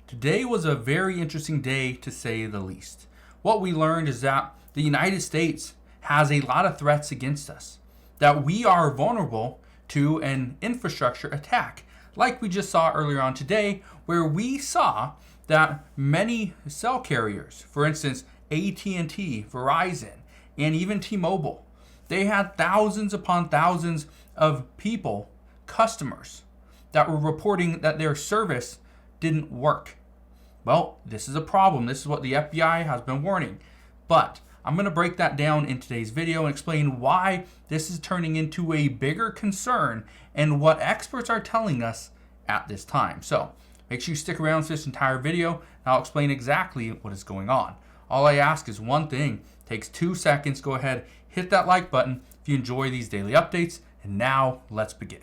Today was a very interesting day to say the least. What we learned is that the United States has a lot of threats against us, that we are vulnerable to an infrastructure attack, like we just saw earlier on today, where we saw that many cell carriers, for instance, AT&T, Verizon, and even T-Mobile, they had thousands upon thousands of people, customers, that were reporting that their service didn't work. Well, this is a problem. This is what the FBI has been warning. But I'm going to break that down in today's video and explain why this is turning into a bigger concern and what experts are telling us at this time. So make sure you stick around for this entire video and I'll explain exactly what is going on. All I ask is one thing. It takes 2 seconds. Go ahead, hit that like button if you enjoy these daily updates. And now let's begin.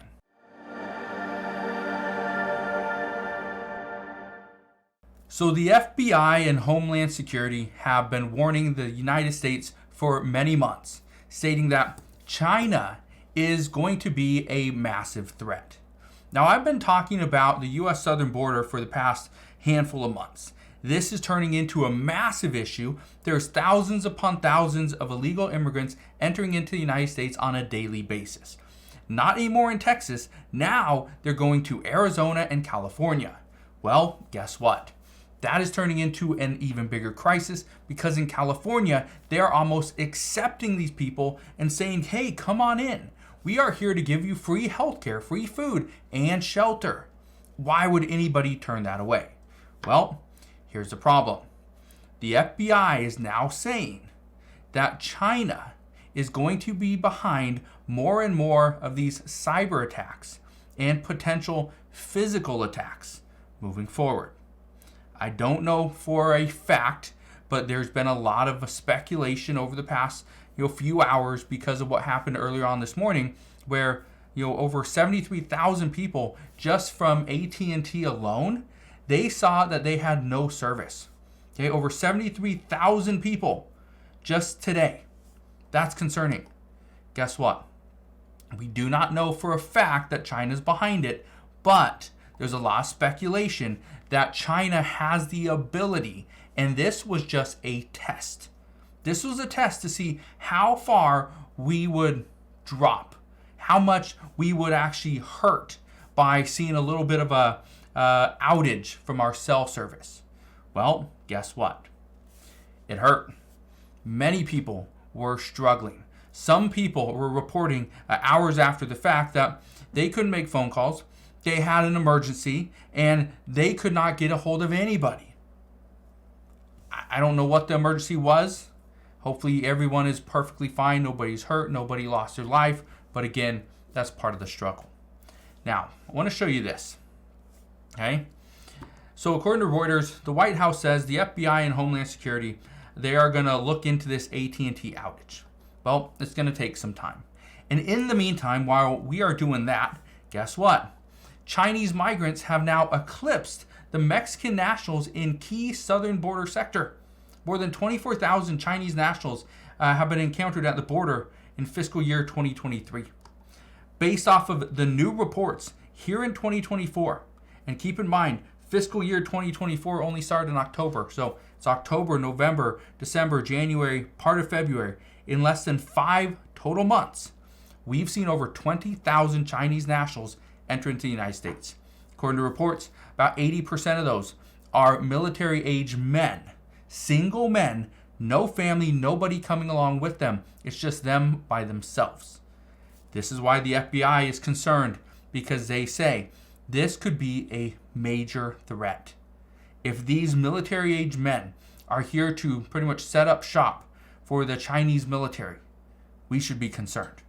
So the FBI and Homeland Security have been warning the United States for many months, stating that China is going to be a massive threat. Now, I've been talking about the U.S. southern border for the past handful of months. This is turning into a massive issue. There's thousands upon thousands of illegal immigrants entering into the United States on a daily basis. Not anymore in Texas. Now they're going to Arizona and California. Well, guess what? That is turning into an even bigger crisis because in California, they're almost accepting these people and saying, hey, come on in. We are here to give you free healthcare, free food, and shelter. Why would anybody turn that away? Well, here's the problem. The FBI is now saying that China is going to be behind more and more of these cyber attacks and potential physical attacks moving forward. I don't know for a fact, but there's been a lot of speculation over the past few hours because of what happened earlier on this morning, where over 73,000 people just from AT&T alone, they saw that they had no service. Okay, over 73,000 people just today. That's concerning. Guess what? We do not know for a fact that China's behind it, but there's a lot of speculation that China has the ability, and this was just a test. This was a test to see how far we would drop, how much we would actually hurt by seeing a little bit of a outage from our cell service. Well, guess what? It hurt. Many people were struggling. Some people were reporting hours after the fact that they couldn't make phone calls. They had an emergency and they could not get a hold of anybody. I don't know what the emergency was. Hopefully everyone is perfectly fine. Nobody's hurt. Nobody lost their life. But again, that's part of the struggle. Now, I want to show you this. Okay. So according to Reuters, the White House says the FBI and Homeland Security, they are going to look into this AT&T outage. Well, it's going to take some time. And in the meantime, while we are doing that, guess what? Chinese migrants have now eclipsed the Mexican nationals in key southern border sector. More than 24,000 Chinese nationals have been encountered at the border in fiscal year 2023. Based off of the new reports here in 2024, and keep in mind, fiscal year 2024 only started in October. So it's October, November, December, January, part of February. In less than 5 total months, we've seen over 20,000 Chinese nationals enter into the United States. According to reports, about 80% of those are military-age men, single men, no family, nobody coming along with them. It's just them by themselves. This is why the FBI is concerned, because they say this could be a major threat. If these military-age men are here to pretty much set up shop for the Chinese military, we should be concerned.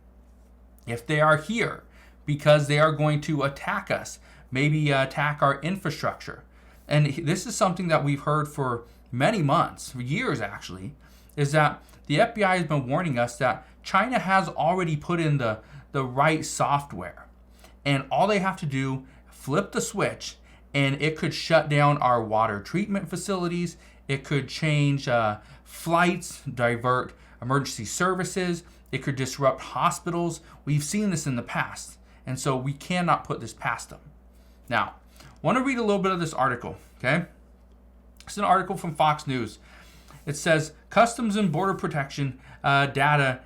If they are here because they are going to attack us, maybe attack our infrastructure. And this is something that we've heard for many months, for years actually, is that the FBI has been warning us that China has already put in the right software. And all they have to do, flip the switch, and it could shut down our water treatment facilities. It could change flights, divert emergency services. It could disrupt hospitals. We've seen this in the past. And so we cannot put this past them. Now, I want to read a little bit of this article, okay? It's an article from Fox News. It says Customs and Border Protection data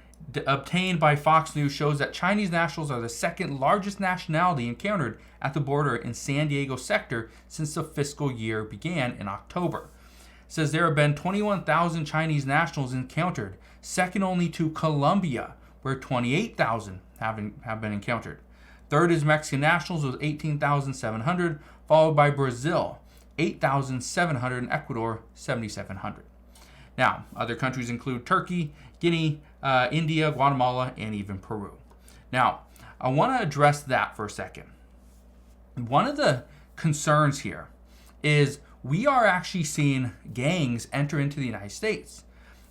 obtained by Fox News shows that Chinese nationals are the second largest nationality encountered at the border in San Diego sector since the fiscal year began in October. It says there have been 21,000 Chinese nationals encountered, second only to Colombia, where 28,000 have been encountered. Third is Mexican nationals with 18,700, followed by Brazil, 8,700, and Ecuador, 7,700. Now, other countries include Turkey, Guinea, India, Guatemala, and even Peru. Now, I want to address that for a second. One of the concerns here is we are actually seeing gangs enter into the United States.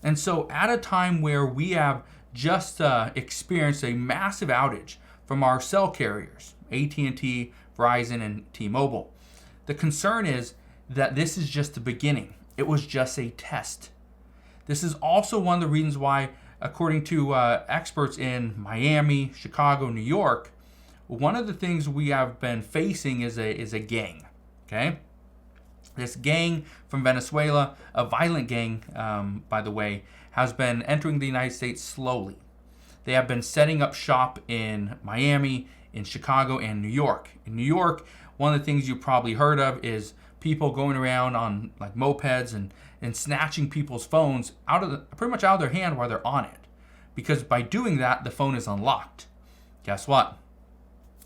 And so at a time where we have just experienced a massive outage from our cell carriers, AT&T, Verizon, and T-Mobile, the concern is that this is just the beginning. It was just a test. This is also one of the reasons why, according to experts in Miami, Chicago, New York, one of the things we have been facing is a gang. Okay, this gang from Venezuela, a violent gang, by the way, has been entering the United States slowly. They have been setting up shop in Miami, in Chicago, and New York. In New York, one of the things you probably heard of is people going around on like mopeds and snatching people's phones pretty much out of their hand while they're on it. Because by doing that, the phone is unlocked. Guess what?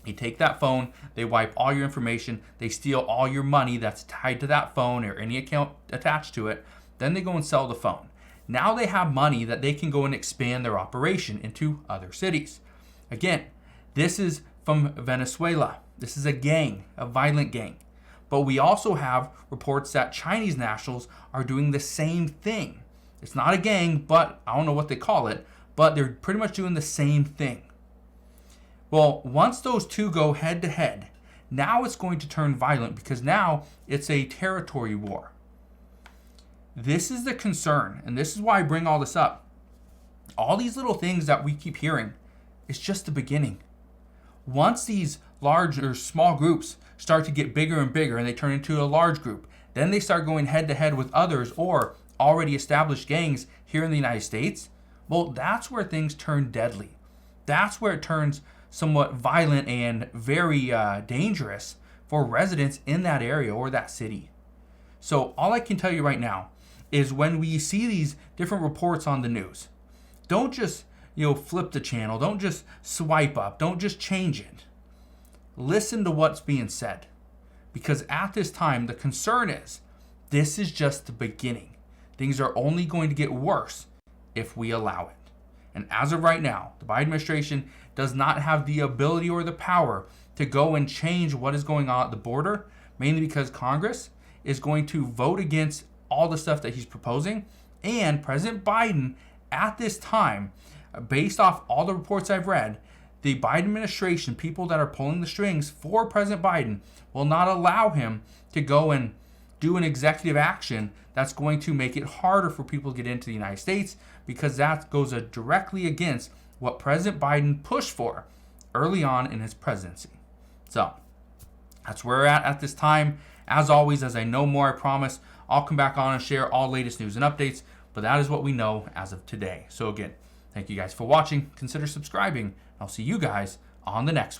You take that phone, they wipe all your information, they steal all your money that's tied to that phone or any account attached to it, then they go and sell the phone. Now they have money that they can go and expand their operation into other cities. Again, this is from Venezuela. This is a gang, a violent gang. But we also have reports that Chinese nationals are doing the same thing. It's not a gang, but I don't know what they call it, but they're pretty much doing the same thing. Well, once those two go head to head, now it's going to turn violent because now it's a territory war. This is the concern, and this is why I bring all this up. All these little things that we keep hearing, it's just the beginning. Once these large or small groups start to get bigger and bigger and they turn into a large group, then they start going head to head with others or already established gangs here in the United States, well, that's where things turn deadly. That's where it turns somewhat violent and very dangerous for residents in that area or that city. So all I can tell you right now is when we see these different reports on the news, don't just flip the channel, don't just swipe up, don't just change it. Listen to what's being said. Because at this time, the concern is this is just the beginning. Things are only going to get worse if we allow it. And as of right now, the Biden administration does not have the ability or the power to go and change what is going on at the border, mainly because Congress is going to vote against all the stuff that he's proposing. And President Biden, at this time, based off all the reports I've read, the Biden administration, people that are pulling the strings for President Biden, will not allow him to go and do an executive action that's going to make it harder for people to get into the United States, because that goes directly against what President Biden pushed for early on in his presidency. So that's where we're at this time. As always, as I know more, I promise I'll come back on and share all latest news and updates, but that is what we know as of today. So again, thank you guys for watching. Consider subscribing. I'll see you guys on the next one.